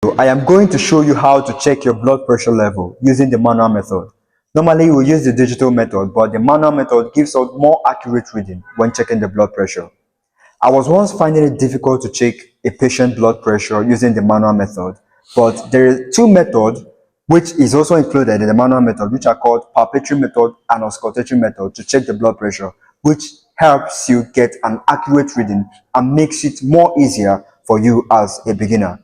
I am going to show you how to check your blood pressure level using the manual method. Normally we use the digital method, but the manual method gives us more accurate reading when checking the blood pressure. I was once finding it difficult to check a patient blood pressure using the manual method, but there are two methods which is also included in the manual method, which are called palpatory method and auscultatory method to check the blood pressure, which helps you get an accurate reading and makes it more easier for you as a beginner.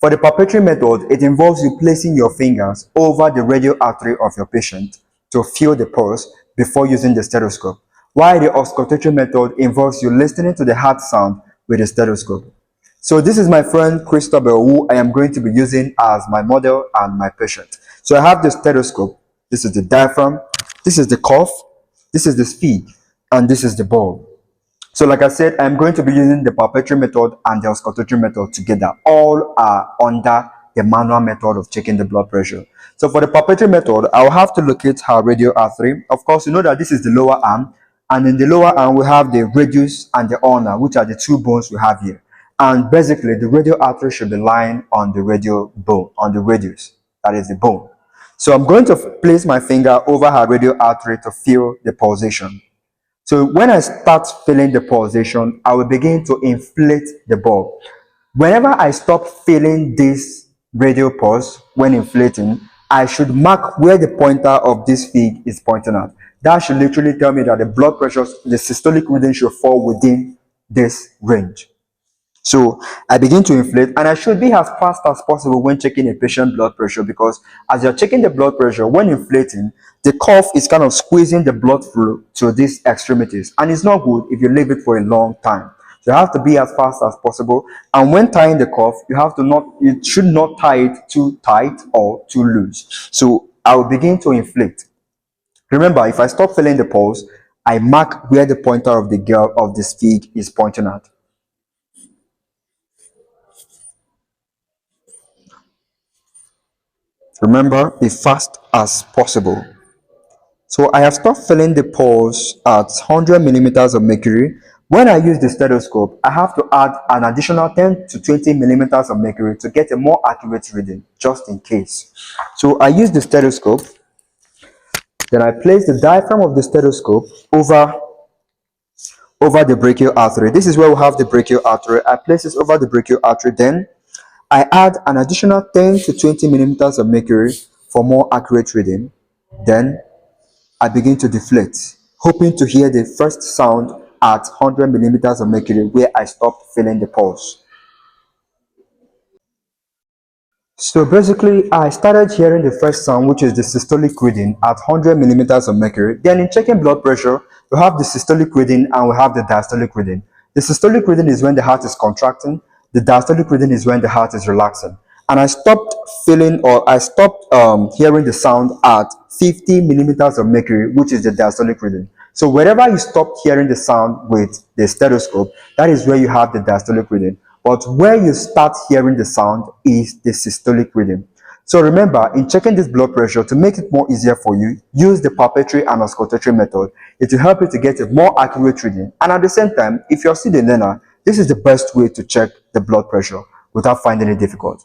For the palpatory method, it involves you placing your fingers over the radial artery of your patient to feel the pulse before using the stethoscope, while the auscultatory method involves you listening to the heart sound with the stethoscope. So this is my friend Christabel, who I am going to be using as my model and my patient. So I have the stethoscope, this is the diaphragm, this is the cuff, this is the sphy, and this is the ball. So like I said, I'm going to be using the palpatory method and the auscultatory method together. All are under the manual method of checking the blood pressure. So for the palpatory method, I'll have to locate her radial artery. Of course, you know that this is the lower arm. And in the lower arm, we have the radius and the ulna, which are the two bones we have here. And basically, the radial artery should be lying on the radial bone, on the radius. That is the bone. So I'm going to place my finger over her radial artery to feel the pulsation. So when I start feeling the pulsation, I will begin to inflate the ball. Whenever I stop feeling this radial pulse when inflating, I should mark where the pointer of this fig is pointing at. That should literally tell me that the blood pressure, the systolic reading should fall within this range. So I begin to inflate, and I should be as fast as possible when checking a patient blood pressure, because as you're checking the blood pressure, when inflating, the cuff is kind of squeezing the blood flow to these extremities, and it's not good if you leave it for a long time. So you have to be as fast as possible, and when tying the cuff, you should not tie it too tight or too loose. So I will begin to inflate. Remember, if I stop feeling the pulse, I mark where the pointer of the sphy is pointing at. Remember, be fast as possible. So I have stopped feeling the pulse at 100 millimeters of mercury. When I use the stethoscope, I have to add an additional 10 to 20 millimeters of mercury to get a more accurate reading, just in case. So I use the stethoscope. Then I place the diaphragm of the stethoscope over the brachial artery. This is where we have the brachial artery. I place this over the brachial artery. Then I add an additional 10 to 20 millimeters of mercury for more accurate reading. Then I begin to deflate, hoping to hear the first sound at 100 millimeters of mercury where I stopped feeling the pulse. So basically, I started hearing the first sound, which is the systolic reading at 100 millimeters of mercury. Then in checking blood pressure, we have the systolic reading and we have the diastolic reading. The systolic reading is when the heart is contracting. The diastolic reading is when the heart is relaxing. And I stopped hearing the sound at 50 millimeters of mercury, which is the diastolic reading. So wherever you stopped hearing the sound with the stethoscope, that is where you have the diastolic reading. But where you start hearing the sound is the systolic reading. So remember, in checking this blood pressure, to make it more easier for you, use the palpatory and auscultatory method. It will help you to get a more accurate reading. And at the same time, if you're still a learner, this is the best way to check the blood pressure without finding it difficult.